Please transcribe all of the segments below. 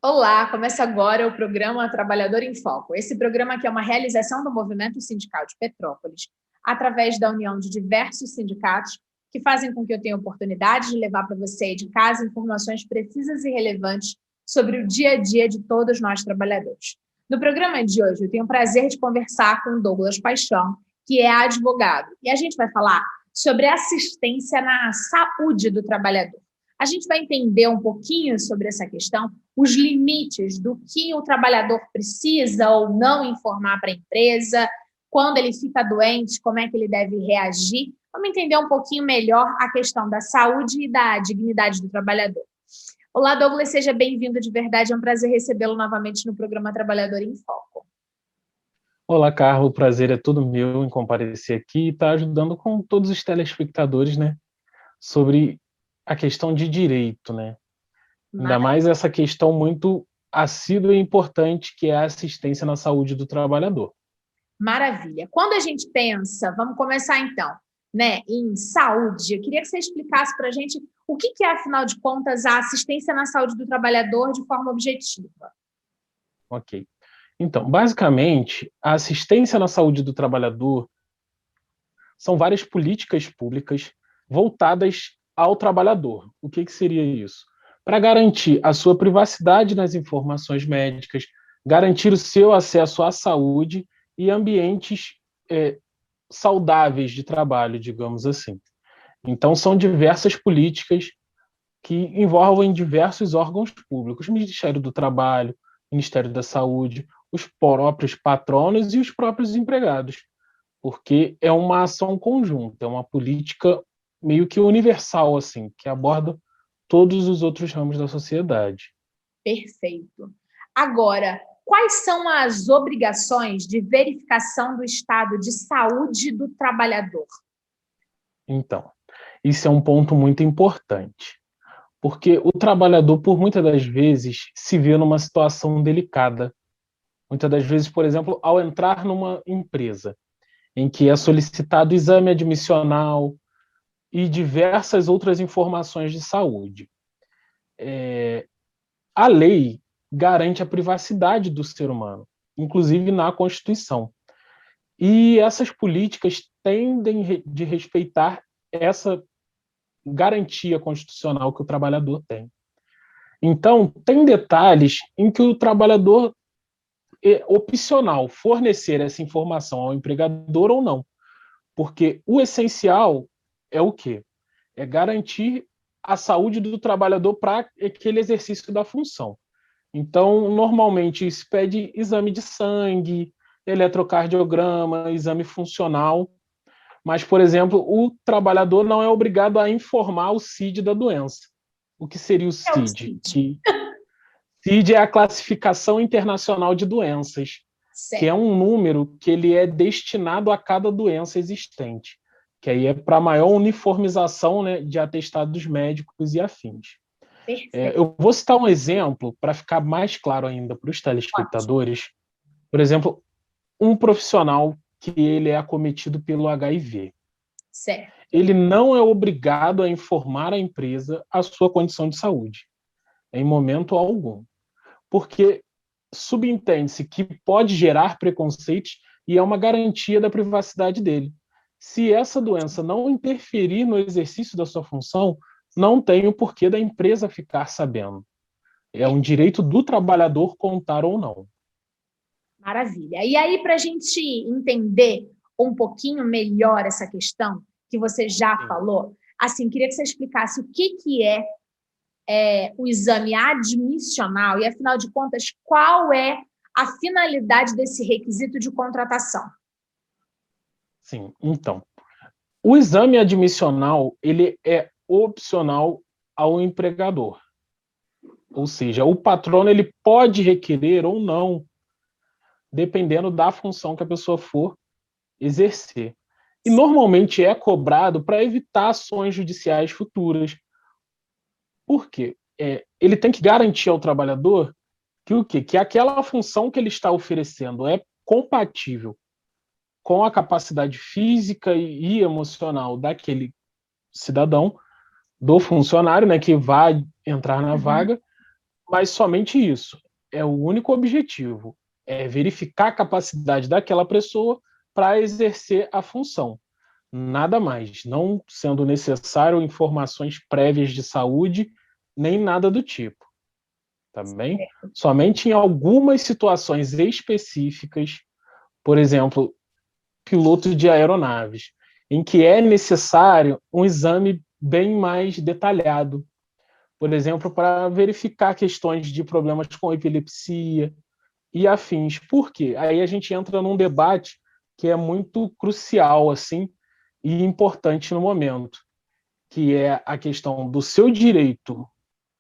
Olá, começa agora o programa Trabalhador em Foco. Esse programa aqui é uma realização do Movimento Sindical de Petrópolis, através da união de diversos sindicatos que fazem com que eu tenha a oportunidade de levar para você aí de casa informações precisas e relevantes sobre o dia a dia de todos nós trabalhadores. No programa de hoje, eu tenho o prazer de conversar com Douglas Paixão, que é advogado, e a gente vai falar sobre assistência na saúde do trabalhador. A gente vai entender um pouquinho sobre essa questão, os limites do que o trabalhador precisa ou não informar para a empresa, quando ele fica doente, como é que ele deve reagir. Vamos entender um pouquinho melhor a questão da saúde e da dignidade do trabalhador. Olá, Douglas, seja bem-vindo de verdade. É um prazer recebê-lo novamente no programa Trabalhador em Foco. Olá, Carlos, o prazer é todo meu em comparecer aqui e estar ajudando com todos os telespectadores, né, sobre a questão de direito, né? Ainda mais essa questão muito assídua e importante que é a assistência na saúde do trabalhador. Maravilha. Quando a gente pensa, vamos começar então, né, em saúde, eu queria que você explicasse para a gente o que é, afinal de contas, a assistência na saúde do trabalhador de forma objetiva. Ok. Então, basicamente, a assistência na saúde do trabalhador são várias políticas públicas voltadas ao trabalhador. O que seria isso? Para garantir a sua privacidade nas informações médicas, garantir o seu acesso à saúde e ambientes saudáveis de trabalho, digamos assim. Então, são diversas políticas que envolvem diversos órgãos públicos, o Ministério do Trabalho, Ministério da Saúde, os próprios patronos e os próprios empregados, porque é uma ação conjunta, é uma política meio que universal, assim, que aborda todos os outros ramos da sociedade. Perfeito. Agora, quais são as obrigações de verificação do estado de saúde do trabalhador? Então, isso é um ponto muito importante, porque o trabalhador, por muitas das vezes, se vê numa situação delicada. Muitas das vezes, por exemplo, ao entrar numa empresa em que é solicitado exame admissional e diversas outras informações de saúde. A lei garante a privacidade do ser humano, inclusive na Constituição. E essas políticas tendem de respeitar essa garantia constitucional que o trabalhador tem. Então, tem detalhes em que o trabalhador é opcional fornecer essa informação ao empregador ou não, porque o essencial é o quê? É garantir a saúde do trabalhador para aquele exercício da função. Então, normalmente, se pede exame de sangue, eletrocardiograma, exame funcional, mas, por exemplo, o trabalhador não é obrigado a informar o CID da doença. O que seria o É o CID? CID. CID é a Classificação Internacional de Doenças, que é Certo. um número que ele é destinado a cada doença existente, que aí é para maior uniformização, né, de atestados médicos e afins. Perfeito. Eu vou citar um exemplo para ficar mais claro ainda para os Ótimo. telespectadores. Por exemplo, um profissional que ele é acometido pelo HIV. Certo. Ele não é obrigado a informar a empresa a sua condição de saúde, em momento algum, porque subentende-se que pode gerar preconceitos e é uma garantia da privacidade dele. Se essa doença não interferir no exercício da sua função, não tem o porquê da empresa ficar sabendo. É um direito do trabalhador contar ou não. Maravilha. E aí, para a gente entender um pouquinho melhor essa questão que você já Sim. falou, assim, queria que você explicasse o que é o exame admissional e, afinal de contas, qual é a finalidade desse requisito de contratação? Sim, então, o exame admissional, ele é opcional ao empregador. Ou seja, o patrono ele pode requerer ou não, dependendo da função que a pessoa for exercer. E normalmente é cobrado para evitar ações judiciais futuras. Por quê? Ele tem que garantir ao trabalhador que o quê? Que aquela função que ele está oferecendo é compatível com a capacidade física e emocional daquele cidadão, do funcionário, né, que vai entrar na vaga, mas somente isso. É o único objetivo. É verificar a capacidade daquela pessoa para exercer a função. Nada mais. Não sendo necessário informações prévias de saúde, nem nada do tipo. Tá bem? Somente em algumas situações específicas, por exemplo, piloto de aeronaves, em que é necessário um exame bem mais detalhado, por exemplo, para verificar questões de problemas com epilepsia e afins. Por quê? Aí a gente entra num debate que é muito crucial assim e importante no momento, que é a questão do seu direito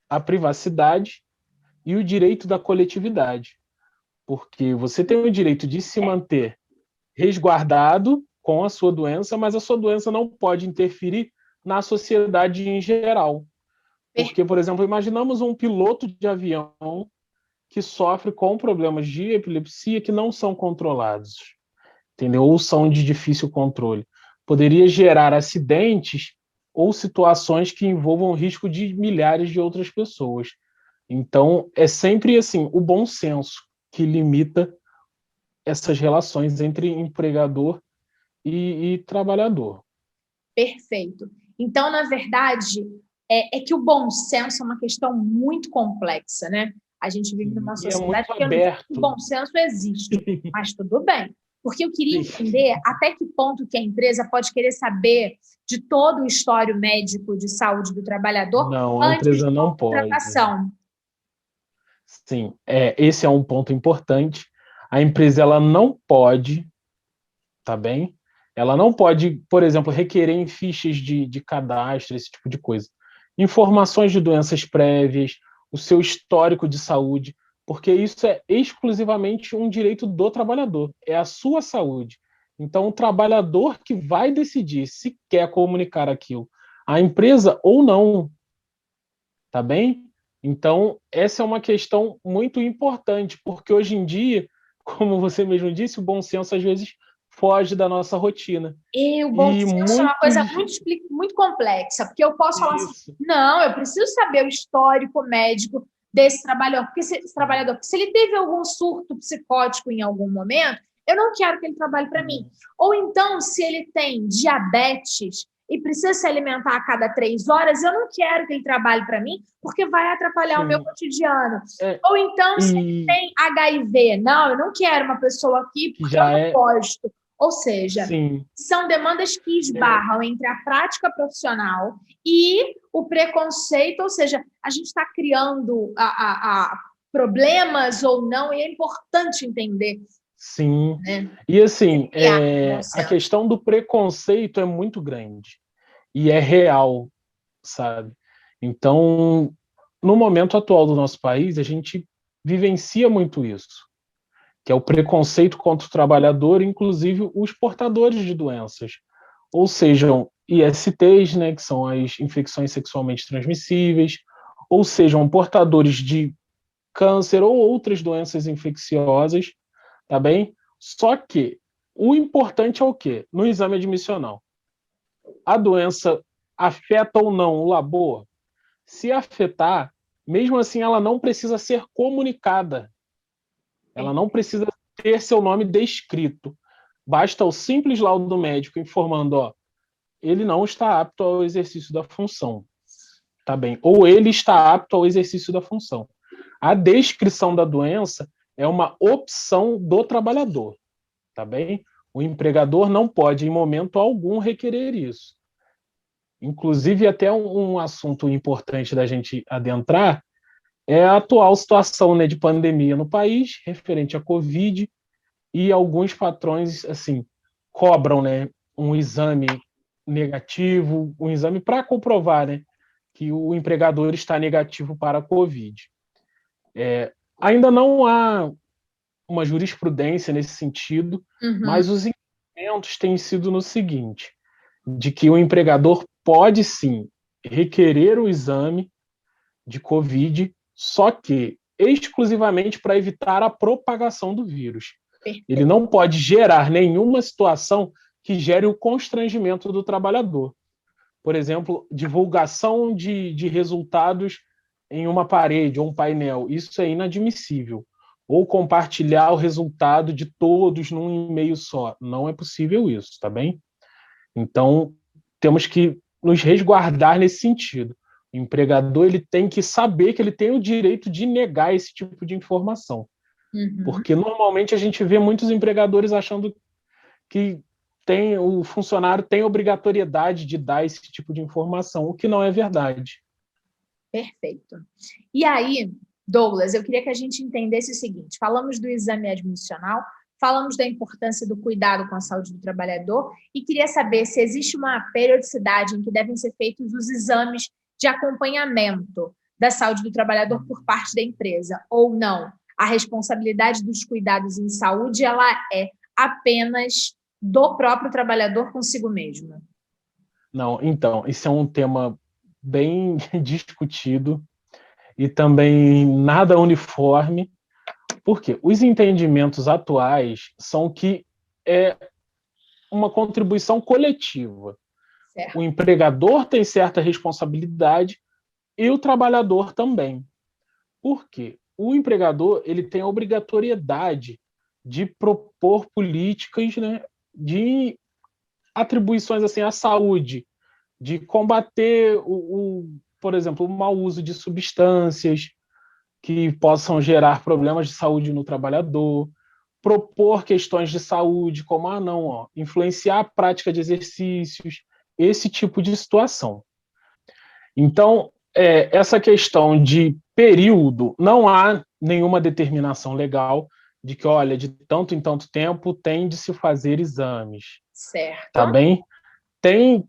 à privacidade e o direito da coletividade. Porque você tem o direito de se manter resguardado com a sua doença, mas a sua doença não pode interferir na sociedade em geral. Porque, por exemplo, imaginamos um piloto de avião que sofre com problemas de epilepsia que não são controlados, entendeu? Ou são de difícil controle. Poderia gerar acidentes ou situações que envolvam o risco de milhares de outras pessoas. Então, é sempre assim, o bom senso que limita essas relações entre empregador e trabalhador. Perfeito. Então, na verdade, é que o bom senso é uma questão muito complexa, né? A gente vive numa E é sociedade muito que eu não digo que o aberto. bom senso existe, mas tudo bem. Porque eu queria Sim. entender até que ponto que a empresa pode querer saber de todo o histórico médico de saúde do trabalhador Não, a antes de empresa uma não pode. contratação. Sim, esse é um ponto importante. A empresa ela não pode, tá bem? Ela não pode, por exemplo, requerer em fichas de cadastro, esse tipo de coisa. Informações de doenças prévias, o seu histórico de saúde, porque isso é exclusivamente um direito do trabalhador, é a sua saúde. Então, o trabalhador que vai decidir se quer comunicar aquilo à empresa ou não, tá bem? Então, essa é uma questão muito importante, porque hoje em dia, como você mesmo disse, o bom senso às vezes foge da nossa rotina. E o bom E senso é uma muitos. coisa muito complexa, porque eu posso falar assim, Isso. não, eu preciso saber o histórico médico desse trabalhador, porque se ele teve algum surto psicótico em algum momento, eu não quero que ele trabalhe para mim. Ou então, se ele tem diabetes e precisa se alimentar a cada 3 horas, eu não quero que ele trabalhe para mim, porque vai atrapalhar o meu Sim. cotidiano. É, Ou então, se ele e tem HIV, não, eu não quero uma pessoa aqui porque eu já não é. gosto. Ou seja, Sim. são demandas que esbarram entre a prática profissional e o preconceito, ou seja, a gente está criando a problemas ou não, e é importante entender, Sim. né? E assim, Bom a senso. questão do preconceito é muito grande e é real, sabe? Então, no momento atual do nosso país, a gente vivencia muito isso, que é o preconceito contra o trabalhador, inclusive os portadores de doenças, ou sejam ISTs, né, que são as infecções sexualmente transmissíveis, ou sejam portadores de câncer ou outras doenças infecciosas, tá bem? Só que o importante é o quê? No exame admissional, a doença afeta ou não o labor? Se afetar, mesmo assim ela não precisa ser comunicada, ela não precisa ter seu nome descrito. Basta o simples laudo médico informando, ó, ele não está apto ao exercício da função, tá bem? Ou ele está apto ao exercício da função. A descrição da doença é uma opção do trabalhador, tá bem? O empregador não pode, em momento algum, requerer isso. Inclusive, até um assunto importante da gente adentrar é a atual situação, né, de pandemia no país, referente à Covid, e alguns patrões, assim, cobram, né, um exame negativo, um exame para comprovar, né, que o empregador está negativo para a Covid. Ainda não há uma jurisprudência nesse sentido, Uhum. mas os entendimentos têm sido no seguinte, de que o empregador pode sim requerer o exame de Covid, só que exclusivamente para evitar a propagação do vírus. Ele Perfeito. não pode gerar nenhuma situação que gere o constrangimento do trabalhador. Por exemplo, divulgação de resultados em uma parede ou um painel, isso é inadmissível. Ou compartilhar o resultado de todos num e-mail só. Não é possível isso, tá bem? Então, temos que nos resguardar nesse sentido. O empregador ele tem que saber que ele tem o direito de negar esse tipo de informação. Uhum. Porque normalmente a gente vê muitos empregadores achando que o funcionário tem obrigatoriedade de dar esse tipo de informação, o que não é verdade. Perfeito. E aí, Douglas, eu queria que a gente entendesse o seguinte: falamos do exame admissional, falamos da importância do cuidado com a saúde do trabalhador e queria saber se existe uma periodicidade em que devem ser feitos os exames de acompanhamento da saúde do trabalhador por parte da empresa, ou não. A responsabilidade dos cuidados em saúde ela é apenas do próprio trabalhador consigo mesmo. Não, então, isso é um tema bem discutido e também nada uniforme, porque os entendimentos atuais são que é uma contribuição coletiva. Certo. O empregador tem certa responsabilidade e o trabalhador também. Por quê? O empregador ele tem a obrigatoriedade de propor políticas, né, de atribuições assim à saúde, de combater por exemplo, o mau uso de substâncias que possam gerar problemas de saúde no trabalhador, propor questões de saúde, como não, ó, influenciar a prática de exercícios, esse tipo de situação. Então, essa questão de período, não há nenhuma determinação legal de que, olha, de tanto em tanto tempo tem de se fazer exames. Certo. Tá bem? Tem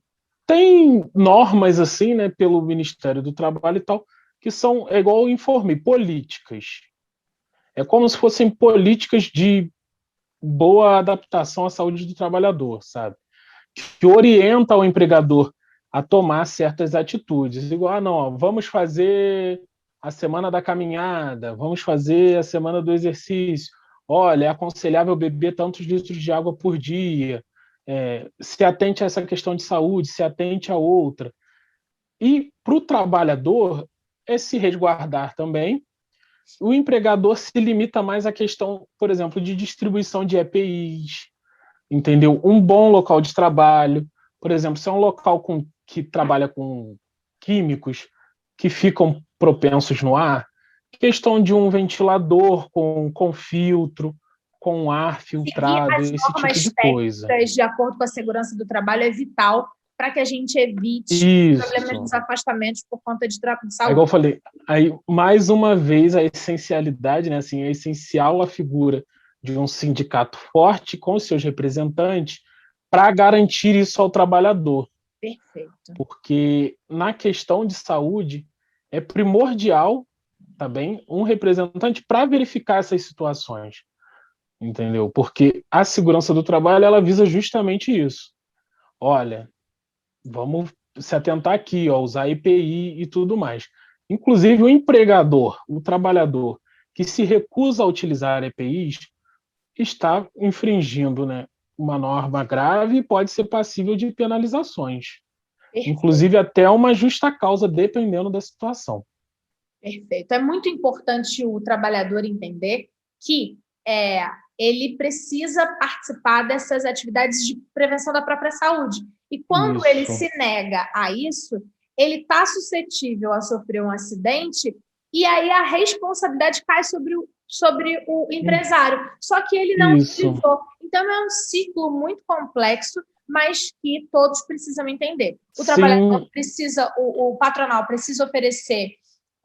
normas, assim, né, pelo Ministério do Trabalho e tal, que são, igual eu informei, políticas. É como se fossem políticas de boa adaptação à saúde do trabalhador, sabe? Que orienta o empregador a tomar certas atitudes. Igual, não, ó, vamos fazer a semana da caminhada, vamos fazer a semana do exercício. Olha, é aconselhável beber tantos litros de água por dia. Se atente a essa questão de saúde, se atente a outra. E para o trabalhador é se resguardar também. O empregador se limita mais à questão, por exemplo, de distribuição de EPIs, entendeu? Um bom local de trabalho, por exemplo, se é um local que trabalha com químicos que ficam propensos no ar, questão de um ventilador com filtro, com ar Seguir filtrado, as esse tipo normas de coisa. técnicas de acordo com a segurança do trabalho é vital para que a gente evite problemas Isso. nos afastamentos por conta de É igual saúde. eu falei, aí mais uma vez a essencialidade, né, assim, é essencial a figura de um sindicato forte com seus representantes para garantir isso ao trabalhador, Perfeito. porque na questão de saúde é primordial, tá bem, um representante para verificar essas situações, entendeu? Porque a segurança do trabalho ela visa justamente isso. Olha, vamos se atentar aqui, ó, usar EPI e tudo mais. Inclusive, o empregador, o trabalhador que se recusa a utilizar EPIs está infringindo, né, uma norma grave e pode ser passível de penalizações. Perfeito. Inclusive, até uma justa causa, dependendo da situação. Perfeito. É muito importante o trabalhador entender que ele precisa participar dessas atividades de prevenção da própria saúde. E quando ele Isso. se nega a isso, ele está suscetível a sofrer um acidente e aí a responsabilidade cai sobre o empresário. Só que ele não Isso. utilizou. Então, é um ciclo muito complexo, mas que todos precisam entender. O trabalhador Sim, precisa, o patronal precisa oferecer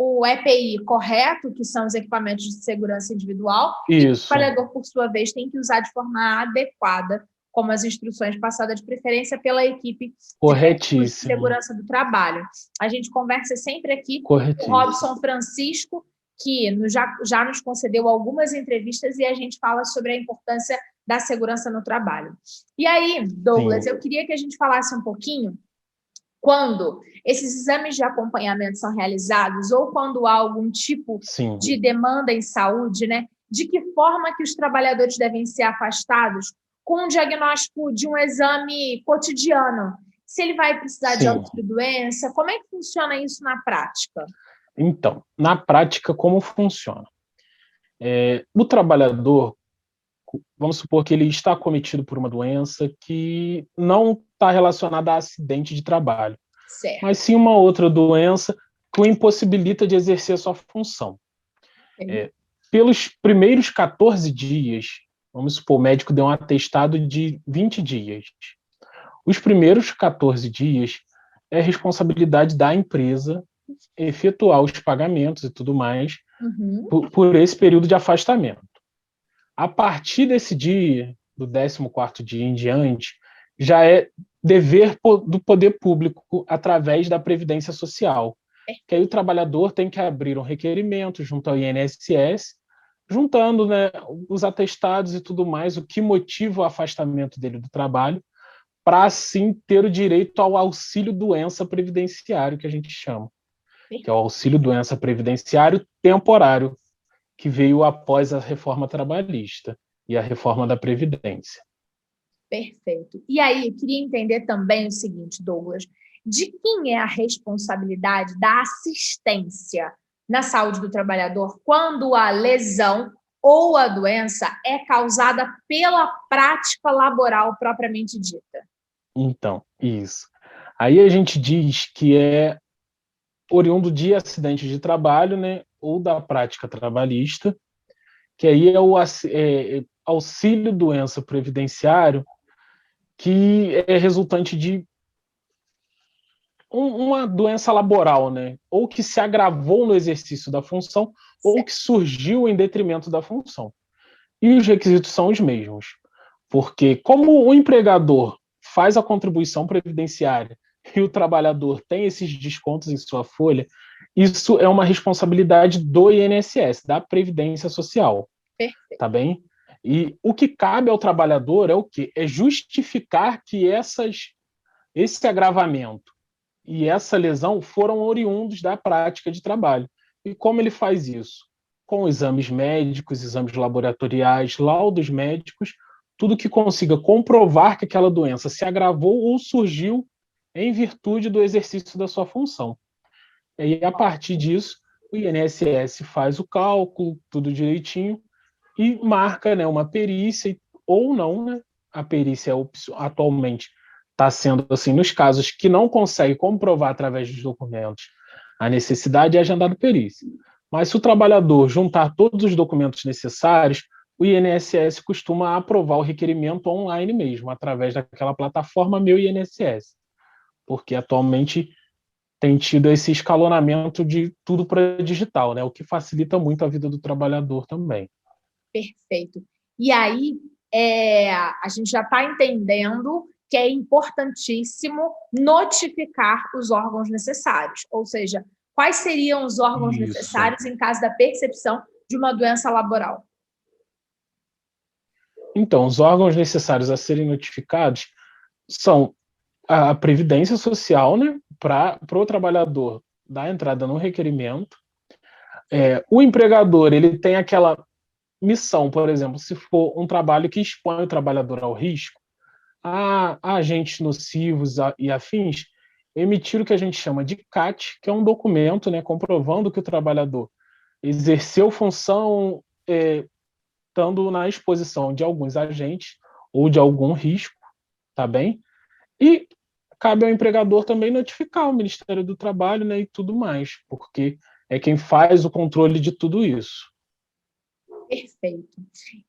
o EPI correto, que são os equipamentos de segurança individual, e o isso. trabalhador, por sua vez, tem que usar de forma adequada, como as instruções passadas de preferência pela equipe de técnicos de Corretíssimo. segurança do trabalho. A gente conversa sempre aqui com o Corretíssimo. Robson Francisco, que já nos concedeu algumas entrevistas e a gente fala sobre a importância da segurança no trabalho. E aí, Douglas, Sim. eu queria que a gente falasse um pouquinho quando esses exames de acompanhamento são realizados ou quando há algum tipo Sim. de demanda em saúde, né? De que forma que os trabalhadores devem ser afastados com o diagnóstico de um exame cotidiano? Se ele vai precisar de Sim. auxílio-doença, como é que funciona isso na prática? Então, na prática, como funciona? O trabalhador, vamos supor que ele está acometido por uma doença que não está relacionada a acidente de trabalho, Certo. mas sim uma outra doença que o impossibilita de exercer a sua função. Pelos primeiros 14 dias, vamos supor, o médico deu um atestado de 20 dias. Os primeiros 14 dias é responsabilidade da empresa efetuar os pagamentos e tudo mais por esse período de afastamento. A partir desse dia, do 14º dia em diante, já é dever do poder público através da Previdência Social, que aí o trabalhador tem que abrir um requerimento junto ao INSS, juntando, né, os atestados e tudo mais, o que motiva o afastamento dele do trabalho, para assim ter o direito ao auxílio doença previdenciário, que a gente chama, que é o auxílio doença previdenciário temporário, que veio após a reforma trabalhista e a reforma da Previdência. Perfeito. E aí, eu queria entender também o seguinte, Douglas, de quem é a responsabilidade da assistência na saúde do trabalhador quando a lesão ou a doença é causada pela prática laboral propriamente dita? Então, isso. Aí a gente diz que é oriundo de acidente de trabalho, né, ou da prática trabalhista, que aí é o auxílio doença previdenciário, que é resultante de uma doença laboral, né, ou que se agravou no exercício da função, ou que surgiu em detrimento da função. E os requisitos são os mesmos, porque como o empregador faz a contribuição previdenciária e o trabalhador tem esses descontos em sua folha, isso é uma responsabilidade do INSS, da Previdência Social. Perfeito. Tá bem? E o que cabe ao trabalhador é o quê? É justificar que esse agravamento e essa lesão foram oriundos da prática de trabalho. E como ele faz isso? Com exames médicos, exames laboratoriais, laudos médicos, tudo que consiga comprovar que aquela doença se agravou ou surgiu em virtude do exercício da sua função. E a partir disso, o INSS faz o cálculo, tudo direitinho, e marca, né, uma perícia, ou não, né? A perícia atualmente está sendo assim, nos casos que não consegue comprovar através dos documentos a necessidade é agendado perícia. Mas se o trabalhador juntar todos os documentos necessários, o INSS costuma aprovar o requerimento online mesmo, através daquela plataforma Meu INSS, porque atualmente tem tido esse escalonamento de tudo para digital, né? O que facilita muito a vida do trabalhador também. Perfeito. E aí, a gente já está entendendo que é importantíssimo notificar os órgãos necessários, ou seja, quais seriam os órgãos necessários em caso da percepção de uma doença laboral? Então, os órgãos necessários a serem notificados são a Previdência Social, né, para o trabalhador dar entrada no requerimento. O empregador ele tem aquela missão, por exemplo, se for um trabalho que expõe o trabalhador ao risco, a agentes nocivos e afins, emitir o que a gente chama de CAT, que é um documento, né, comprovando que o trabalhador exerceu função estando na exposição de alguns agentes ou de algum risco, tá bem? E cabe ao empregador também notificar o Ministério do Trabalho, né, e tudo mais, porque é quem faz o controle de tudo isso. Perfeito.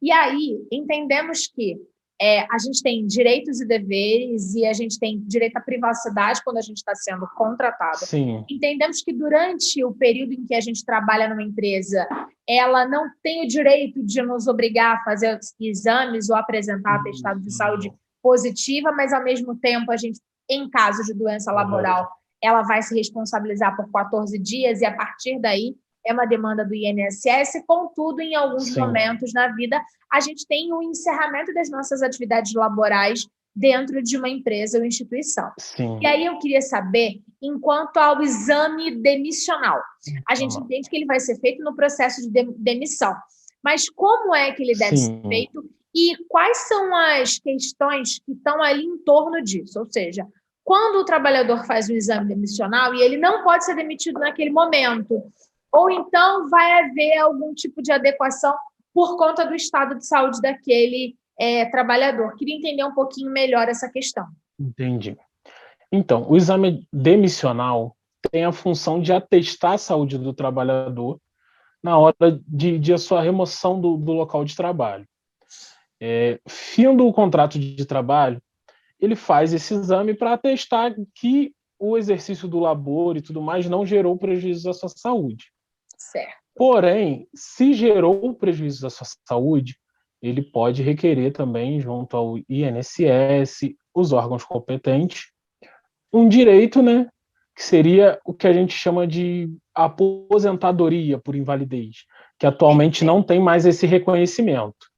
E aí, entendemos que a gente tem direitos e deveres e a gente tem direito à privacidade quando a gente está sendo contratado. Sim. Entendemos que durante o período em que a gente trabalha numa empresa, ela não tem o direito de nos obrigar a fazer exames ou apresentar atestado de saúde positiva, mas, ao mesmo tempo, a gente, em caso de doença laboral, ela vai se responsabilizar por 14 dias e, a partir daí, é uma demanda do INSS, contudo, em alguns momentos na vida, a gente tem o encerramento das nossas atividades laborais dentro de uma empresa ou instituição. Sim. E aí eu queria saber, enquanto ao exame demissional, a gente entende que ele vai ser feito no processo de demissão, mas como é que ele deve ser feito e quais são as questões que estão ali em torno disso? Ou seja, quando o trabalhador faz um exame demissional e ele não pode ser demitido naquele momento, ou então vai haver algum tipo de adequação por conta do estado de saúde daquele trabalhador. Queria entender um pouquinho melhor essa questão. Entendi. Então, o exame demissional tem a função de atestar a saúde do trabalhador na hora de a sua remoção do local de trabalho. Findo o contrato de trabalho, ele faz esse exame para atestar que o exercício do labor e tudo mais não gerou prejuízo à sua saúde. Certo. Porém, se gerou prejuízo à sua saúde, ele pode requerer também, junto ao INSS, os órgãos competentes, um direito, né, que seria o que a gente chama de aposentadoria por invalidez, que atualmente não tem mais esse reconhecimento,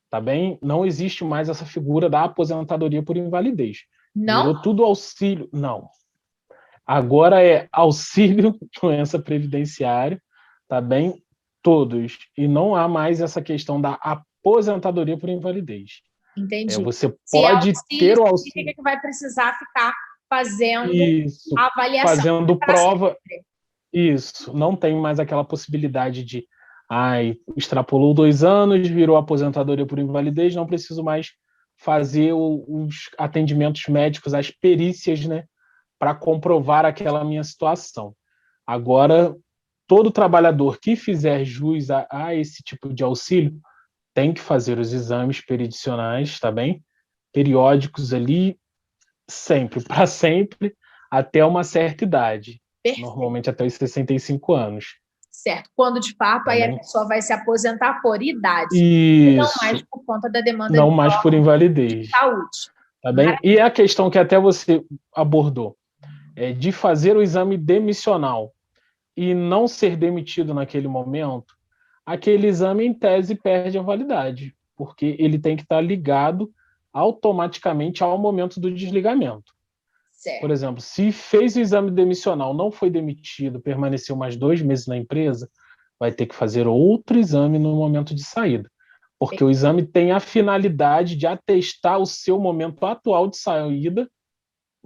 tá bem? Não existe mais essa figura da aposentadoria por invalidez. Não? Virou tudo auxílio. Não. Agora é auxílio doença previdenciário, tá bem? Todos. E não há mais essa questão da aposentadoria por invalidez. Entendi. Você Se é pode auxílio, ter o auxílio. significa que vai precisar ficar fazendo Isso, a avaliação. fazendo prova. Isso, não tem mais aquela possibilidade de extrapolou 2 anos, virou aposentadoria por invalidez, não preciso mais fazer os atendimentos médicos, as perícias, né, para comprovar aquela minha situação. Agora, todo trabalhador que fizer jus a esse tipo de auxílio tem que fazer os exames peridicionais, tá bem? Periódicos ali, sempre, para sempre, até uma certa idade. Perfeito. Normalmente até os 65 anos. Certo. Quando, de fato, Tá aí bem? a pessoa vai se aposentar por idade. Isso. E não mais por conta da demanda não de mais por invalidez. saúde. Tá bem? E a questão que até você abordou, de fazer o exame demissional e não ser demitido naquele momento, aquele exame, em tese, perde a validade, porque ele tem que estar ligado automaticamente ao momento do desligamento. Certo. Por exemplo, se fez o exame demissional, não foi demitido, permaneceu mais 2 meses na empresa, vai ter que fazer outro exame no momento de saída, porque o exame tem a finalidade de atestar o seu momento atual de saída,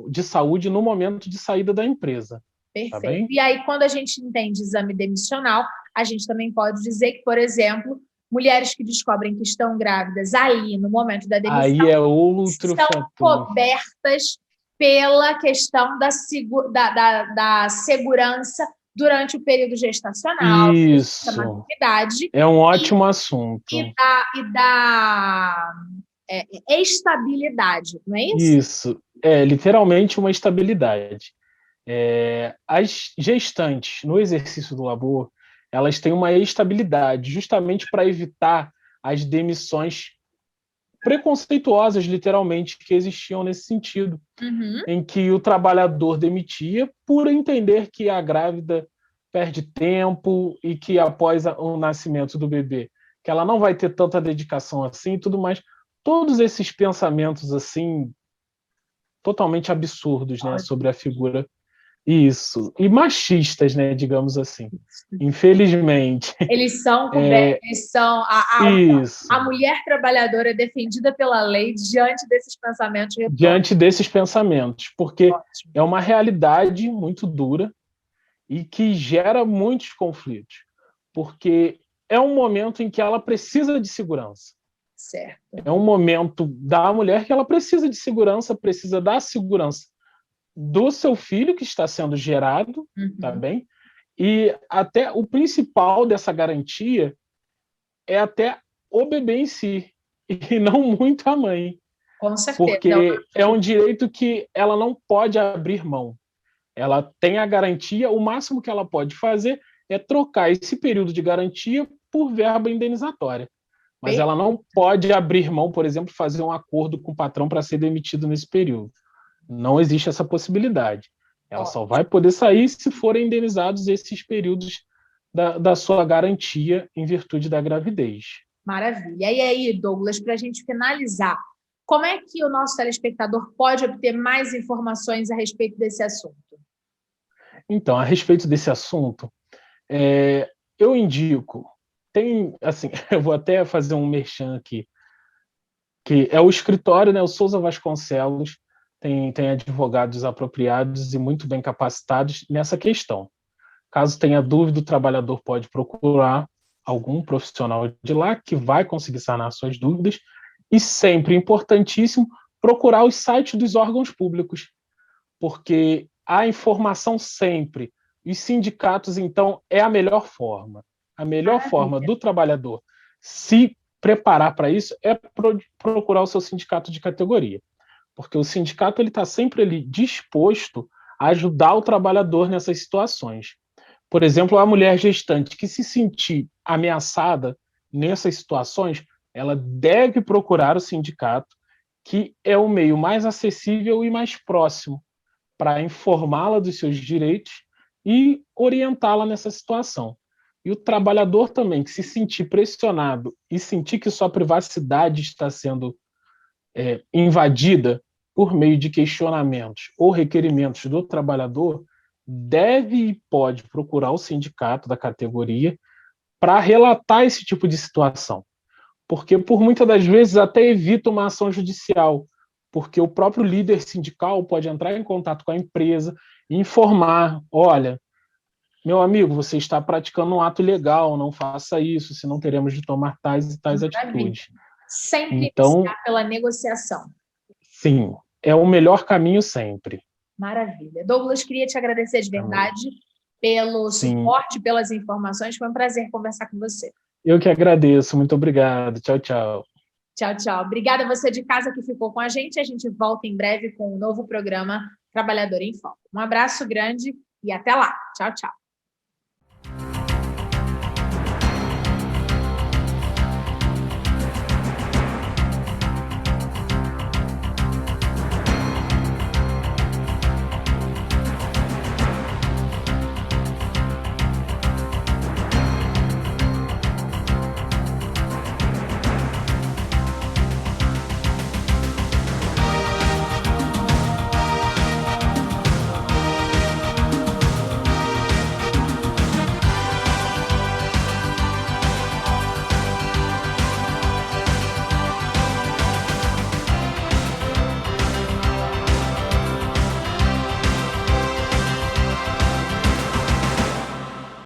de saúde no momento de saída da empresa. Perfeito. Tá bem? E aí, quando a gente entende exame demissional, a gente também pode dizer que, por exemplo, mulheres que descobrem que estão grávidas ali no momento da demissão Aí é outro são fator. cobertas pela questão da segurança durante o período gestacional, Isso. da maternidade. É um ótimo assunto. E da estabilidade, não é isso? Isso. É literalmente uma estabilidade. As gestantes no exercício do labor, elas têm uma estabilidade justamente para evitar as demissões preconceituosas, literalmente, que existiam nesse sentido, em que o trabalhador demitia por entender que a grávida perde tempo e que após o nascimento do bebê, que ela não vai ter tanta dedicação assim e tudo mais. Todos esses pensamentos assim totalmente absurdos, né, sobre a figura. Isso. E machistas, né, digamos assim. Infelizmente. Eles são cobertos, eles são Isso. a mulher trabalhadora é defendida pela lei diante desses pensamentos retóricos. Diante desses pensamentos, porque é uma realidade muito dura e que gera muitos conflitos, porque é um momento em que ela precisa de segurança. Certo. É um momento da mulher que ela precisa de segurança, precisa da segurança do seu filho que está sendo gerado, tá bem? E até o principal dessa garantia é até o bebê em si, e não muito a mãe. Com certeza. Porque é um direito que ela não pode abrir mão. Ela tem a garantia, o máximo que ela pode fazer é trocar esse período de garantia por verba indenizatória. Mas ela não pode abrir mão, por exemplo, fazer um acordo com o patrão para ser demitido nesse período. Não existe essa possibilidade. Ela só vai poder sair se forem indenizados esses períodos da sua garantia em virtude da gravidez. Maravilha. E aí, Douglas, para a gente finalizar, como é que o nosso telespectador pode obter mais informações a respeito desse assunto? Então, a respeito desse assunto, eu indico, assim, eu vou até fazer um merchan aqui, que é o escritório, né, o Souza Vasconcelos, tem advogados apropriados e muito bem capacitados nessa questão. Caso tenha dúvida, o trabalhador pode procurar algum profissional de lá que vai conseguir sanar suas dúvidas, e sempre importantíssimo procurar os sites dos órgãos públicos, porque a informação sempre, os sindicatos, então, é a melhor forma. A melhor forma do trabalhador se preparar para isso é procurar o seu sindicato de categoria, porque o sindicato está sempre ali disposto a ajudar o trabalhador nessas situações. Por exemplo, a mulher gestante que se sentir ameaçada nessas situações, ela deve procurar o sindicato, que é o meio mais acessível e mais próximo para informá-la dos seus direitos e orientá-la nessa situação. E o trabalhador também, que se sentir pressionado e sentir que sua privacidade está sendo invadida por meio de questionamentos ou requerimentos do trabalhador, deve e pode procurar o sindicato da categoria para relatar esse tipo de situação. Porque, por muitas das vezes, até evita uma ação judicial, porque o próprio líder sindical pode entrar em contato com a empresa e informar: olha, meu amigo, você está praticando um ato ilegal, não faça isso, senão teremos de tomar tais e tais atitudes. Sempre então, iniciar pela negociação. Sim, é o melhor caminho sempre. Maravilha. Douglas, queria te agradecer de verdade pelo suporte, pelas informações. Foi um prazer conversar com você. Eu que agradeço. Muito obrigado. Tchau, tchau. Tchau, tchau. Obrigada a você de casa que ficou com a gente. A gente volta em breve com um novo programa Trabalhador em Foco. Um abraço grande e até lá. Tchau, tchau.